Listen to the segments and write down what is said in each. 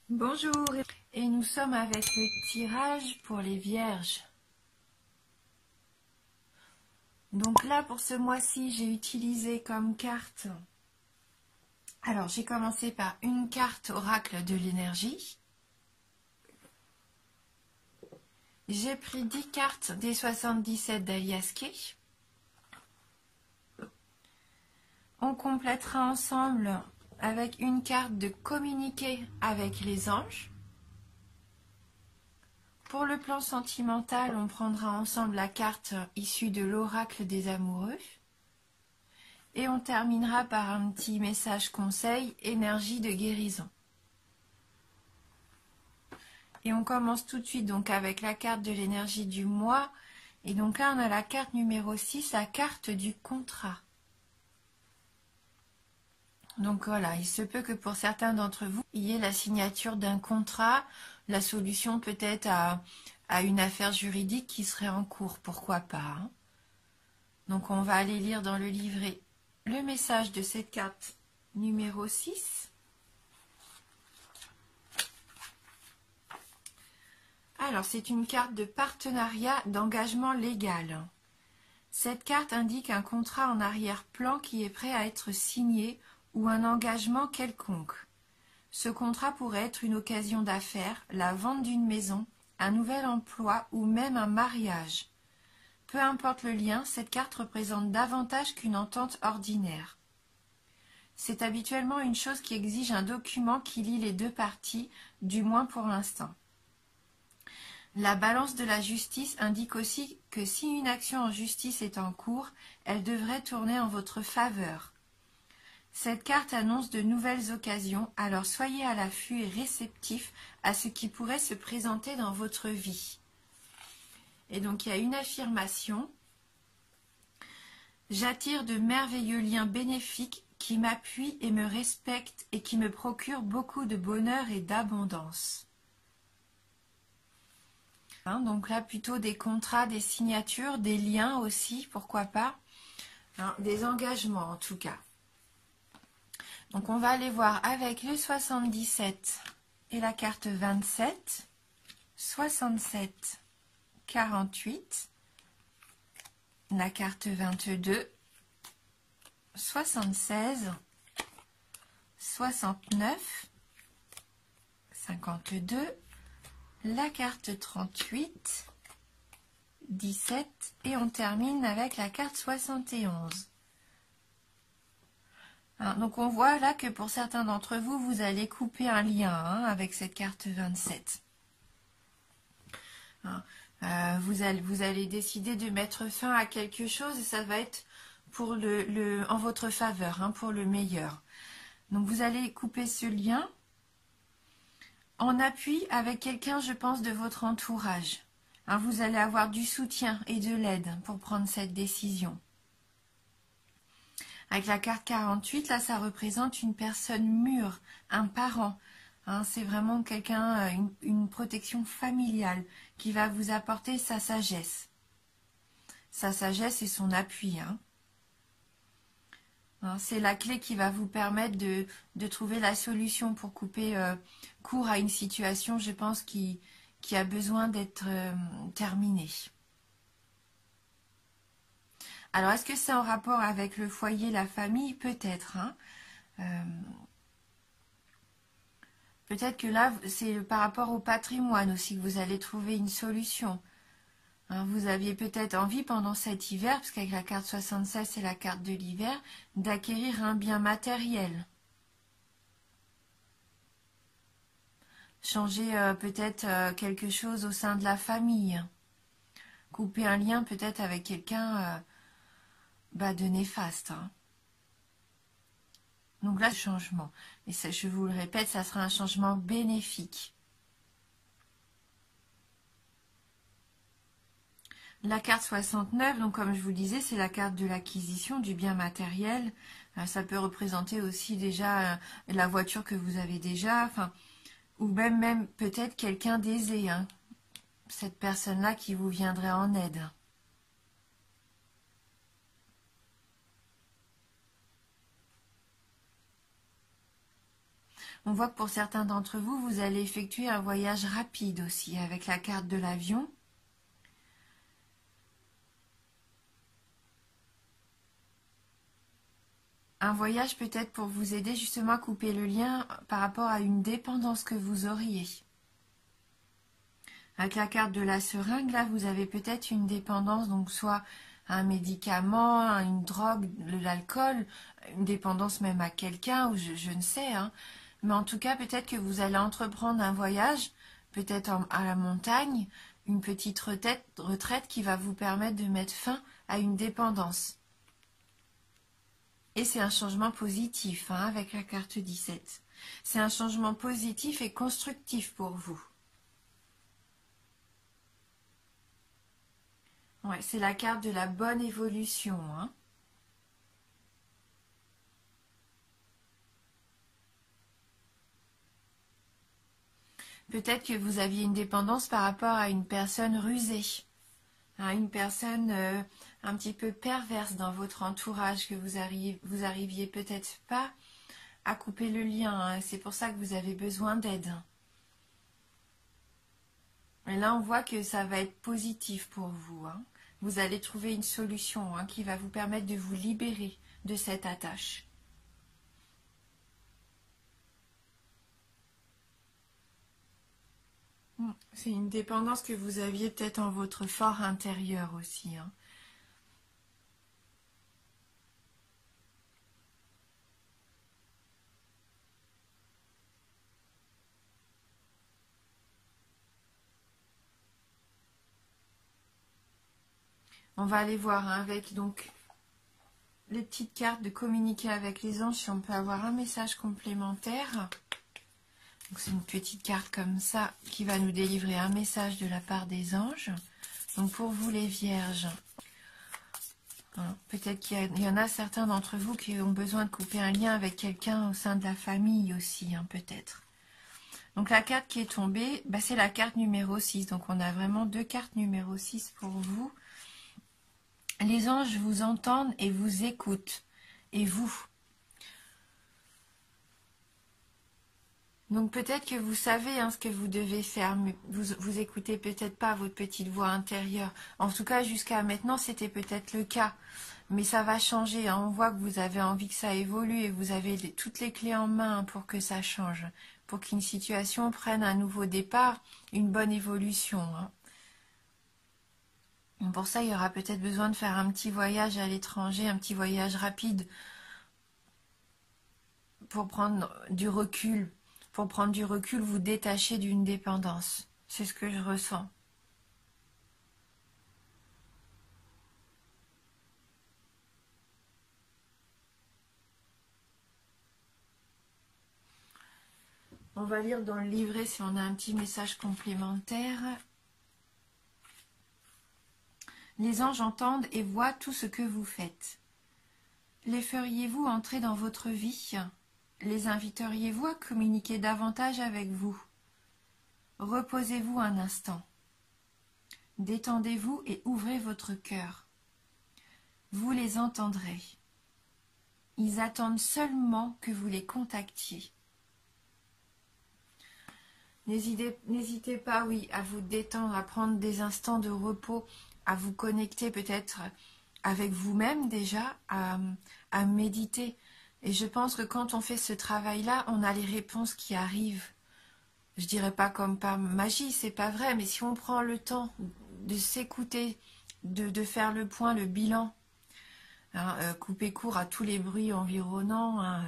Bonjour, et nous sommes avec le tirage pour les vierges. Donc là, pour ce mois-ci, j'ai utilisé comme carte... Alors, j'ai commencé par une carte oracle de l'énergie. J'ai pris 10 cartes des 77 d'Alias Kay. On complétera ensemble avec une carte de communiquer avec les anges. Pour le plan sentimental, on prendra ensemble la carte issue de l'oracle des amoureux. Et on terminera par un petit message conseil, énergie de guérison. Et on commence tout de suite donc avec la carte de l'énergie du mois. Et donc là, on a la carte numéro 6, la carte du contrat. Donc voilà, il se peut que pour certains d'entre vous, il y ait la signature d'un contrat, la solution peut-être à une affaire juridique qui serait en cours, pourquoi pas. Hein. Donc on va aller lire dans le livret le message de cette carte numéro 6. Alors c'est une carte de partenariat d'engagement légal. Cette carte indique un contrat en arrière-plan qui est prêt à être signé ou un engagement quelconque. Ce contrat pourrait être une occasion d'affaires, la vente d'une maison, un nouvel emploi ou même un mariage. Peu importe le lien, cette carte représente davantage qu'une entente ordinaire. C'est habituellement une chose qui exige un document qui lie les deux parties, du moins pour l'instant. La balance de la justice indique aussi que si une action en justice est en cours, elle devrait tourner en votre faveur. Cette carte annonce de nouvelles occasions, alors soyez à l'affût et réceptif à ce qui pourrait se présenter dans votre vie. Et donc il y a une affirmation. J'attire de merveilleux liens bénéfiques qui m'appuient et me respectent et qui me procurent beaucoup de bonheur et d'abondance. Hein, donc là plutôt des contrats, des signatures, des liens aussi, pourquoi pas, hein, des engagements en tout cas. Donc on va aller voir avec le 77 et la carte 27, 67, 48, la carte 22, 76, 69, 52, la carte 38, 17 et on termine avec la carte 71. Hein, donc on voit là que pour certains d'entre vous, vous allez couper un lien avec cette carte 27. Hein, vous allez décider de mettre fin à quelque chose et ça va être pour en votre faveur, pour le meilleur. Donc vous allez couper ce lien en appui avec quelqu'un, je pense, de votre entourage. Hein, vous allez avoir du soutien et de l'aide pour prendre cette décision. Avec la carte 48, là, ça représente une personne mûre, un parent. Hein, c'est vraiment quelqu'un, une protection familiale qui va vous apporter sa sagesse. Sa sagesse et son appui. Hein, c'est la clé qui va vous permettre de trouver la solution pour couper court à une situation, je pense, qui a besoin d'être terminée. Alors, est-ce que c'est en rapport avec le foyer, la famille? Peut-être. Peut-être que là, c'est par rapport au patrimoine aussi que vous allez trouver une solution. Hein, vous aviez peut-être envie pendant cet hiver, parce qu'avec la carte 76, c'est la carte de l'hiver, d'acquérir un bien matériel. Changer peut-être quelque chose au sein de la famille. Couper un lien peut-être avec quelqu'un de néfaste. Donc là, changement. Et ça, je vous le répète, ça sera un changement bénéfique. La carte 69, donc comme je vous le disais, c'est la carte de l'acquisition du bien matériel. Ça peut représenter aussi déjà la voiture que vous avez déjà, ou même peut-être quelqu'un d'aisé, cette personne-là qui vous viendrait en aide. On voit que pour certains d'entre vous, vous allez effectuer un voyage rapide aussi avec la carte de l'avion. Un voyage peut-être pour vous aider justement à couper le lien par rapport à une dépendance que vous auriez. Avec la carte de la seringue, là, vous avez peut-être une dépendance, donc soit un médicament, une drogue, l'alcool, une dépendance même à quelqu'un, ou je ne sais. Hein. Mais en tout cas, peut-être que vous allez entreprendre un voyage, peut-être à la montagne, une petite retraite qui va vous permettre de mettre fin à une dépendance. Et c'est un changement positif, hein, avec la carte 17. C'est un changement positif et constructif pour vous. Ouais, c'est la carte de la bonne évolution. Hein. Peut-être que vous aviez une dépendance par rapport à une personne rusée, à une personne un petit peu perverse dans votre entourage, que vous arriviez peut-être pas à couper le lien. Hein. C'est pour ça que vous avez besoin d'aide. Et là, on voit que ça va être positif pour vous. Hein. Vous allez trouver une solution qui va vous permettre de vous libérer de cette attache. C'est une dépendance que vous aviez peut-être en votre fort intérieur aussi. Hein. On va aller voir avec donc les petites cartes de communiquer avec les anges si on peut avoir un message complémentaire. C'est une petite carte comme ça qui va nous délivrer un message de la part des anges. Donc pour vous les vierges, hein, peut-être qu'il y en a certains d'entre vous qui ont besoin de couper un lien avec quelqu'un au sein de la famille aussi, hein, peut-être. Donc la carte qui est tombée, bah, c'est la carte numéro 6. Donc on a vraiment deux cartes numéro 6 pour vous. Les anges vous entendent et vous écoutent. Et vous. Donc peut-être que vous savez ce que vous devez faire, mais vous écoutez peut-être pas votre petite voix intérieure. En tout cas, jusqu'à maintenant, c'était peut-être le cas. Mais ça va changer. Hein. On voit que vous avez envie que ça évolue et vous avez toutes les clés en main pour que ça change. Pour qu'une situation prenne un nouveau départ, une bonne évolution. Hein. Pour ça, il y aura peut-être besoin de faire un petit voyage à l'étranger, un petit voyage rapide pour prendre du recul. Pour prendre du recul, vous détacher d'une dépendance. C'est ce que je ressens. On va lire dans le livret si on a un petit message complémentaire. Les anges entendent et voient tout ce que vous faites. Les feriez-vous entrer dans votre vie? Les inviteriez-vous à communiquer davantage avec vous? Reposez-vous un instant. Détendez-vous et ouvrez votre cœur. Vous les entendrez. Ils attendent seulement que vous les contactiez. N'hésitez pas, oui, à vous détendre, à prendre des instants de repos, à vous connecter peut-être avec vous-même déjà, à méditer. Et je pense que quand on fait ce travail-là, on a les réponses qui arrivent. Je dirais pas comme par magie, c'est pas vrai, mais si on prend le temps de s'écouter, de faire le point, le bilan, couper court à tous les bruits environnants,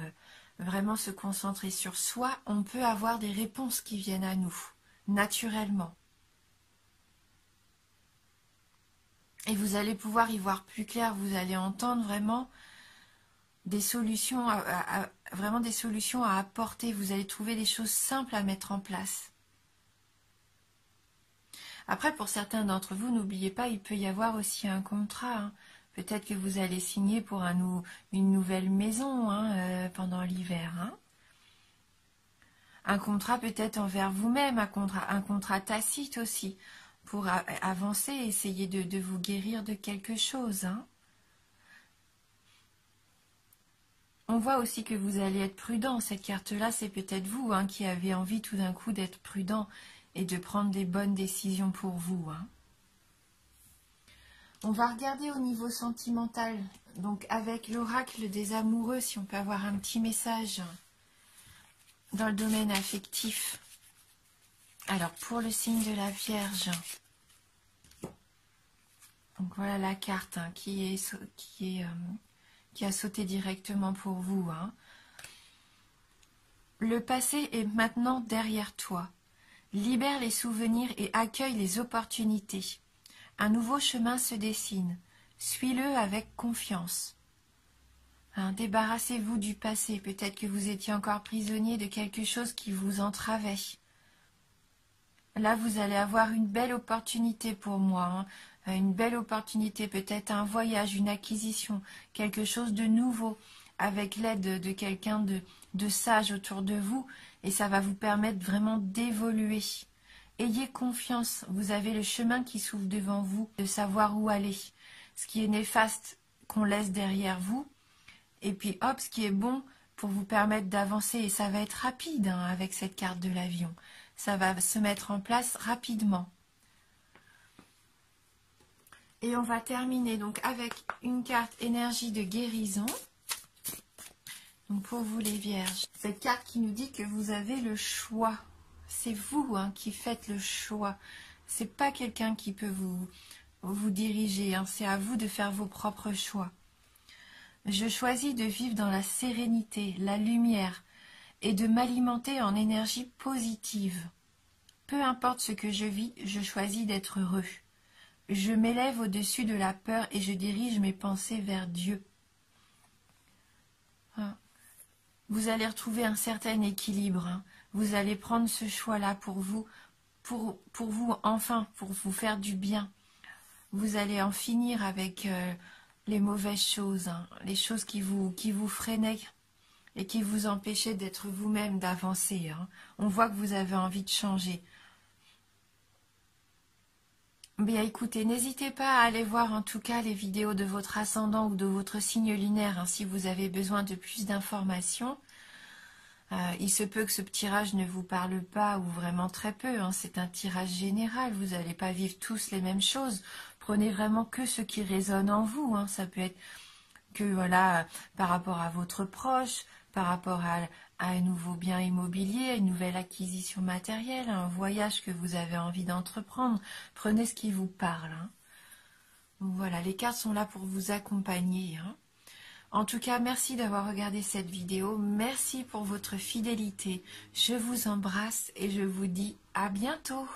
vraiment se concentrer sur soi, on peut avoir des réponses qui viennent à nous, naturellement. Et vous allez pouvoir y voir plus clair, vous allez entendre vraiment des solutions, vraiment des solutions à apporter. Vous allez trouver des choses simples à mettre en place. Après, pour certains d'entre vous, n'oubliez pas, il peut y avoir aussi un contrat. Hein. Peut-être que vous allez signer pour une nouvelle maison pendant l'hiver. Hein. Un contrat peut-être envers vous-même, un contrat tacite aussi, pour avancer, essayer de vous guérir de quelque chose. Hein. On voit aussi que vous allez être prudent. Cette carte-là, c'est peut-être vous hein, qui avez envie tout d'un coup d'être prudent et de prendre des bonnes décisions pour vous. Hein. On va regarder au niveau sentimental. Donc avec l'oracle des amoureux, si on peut avoir un petit message dans le domaine affectif. Alors pour le signe de la Vierge, donc voilà la carte hein, qui a sauté directement pour vous. Hein. Le passé est maintenant derrière toi. Libère les souvenirs et accueille les opportunités. Un nouveau chemin se dessine. Suis-le avec confiance. Hein, débarrassez-vous du passé. Peut-être que vous étiez encore prisonnier de quelque chose qui vous entravait. Là, vous allez avoir une belle opportunité pour moi. Hein. Une belle opportunité, peut-être un voyage, une acquisition, quelque chose de nouveau, avec l'aide de quelqu'un de sage autour de vous. Et ça va vous permettre vraiment d'évoluer. Ayez confiance, vous avez le chemin qui s'ouvre devant vous, de savoir où aller. Ce qui est néfaste, qu'on laisse derrière vous. Et puis hop, ce qui est bon pour vous permettre d'avancer. Et ça va être rapide hein, avec cette carte de l'avion. Ça va se mettre en place rapidement. Et on va terminer donc avec une carte énergie de guérison. Donc pour vous les vierges, cette carte qui nous dit que vous avez le choix. C'est vous hein, qui faites le choix. C'est pas quelqu'un qui peut vous diriger. Hein. C'est à vous de faire vos propres choix. Je choisis de vivre dans la sérénité, la lumière et de m'alimenter en énergie positive. Peu importe ce que je vis, je choisis d'être heureux. Je m'élève au-dessus de la peur et je dirige mes pensées vers Dieu. Hein. Vous allez retrouver un certain équilibre. Hein. Vous allez prendre ce choix-là pour vous, enfin, pour vous faire du bien. Vous allez en finir avec les mauvaises choses, hein, les choses qui vous freinaient et qui vous empêchaient d'être vous-même, d'avancer. Hein. On voit que vous avez envie de changer. Bien écoutez, n'hésitez pas à aller voir en tout cas les vidéos de votre ascendant ou de votre signe lunaire hein, si vous avez besoin de plus d'informations. Il se peut que ce tirage ne vous parle pas ou vraiment très peu. Hein, c'est un tirage général. Vous n'allez pas vivre tous les mêmes choses. Prenez vraiment que ce qui résonne en vous. Hein. Ça peut être que voilà, par rapport à votre proche, par rapport à un nouveau bien immobilier, à une nouvelle acquisition matérielle, à un voyage que vous avez envie d'entreprendre. Prenez ce qui vous parle. Hein. Donc voilà, les cartes sont là pour vous accompagner. Hein. En tout cas, merci d'avoir regardé cette vidéo. Merci pour votre fidélité. Je vous embrasse et je vous dis à bientôt.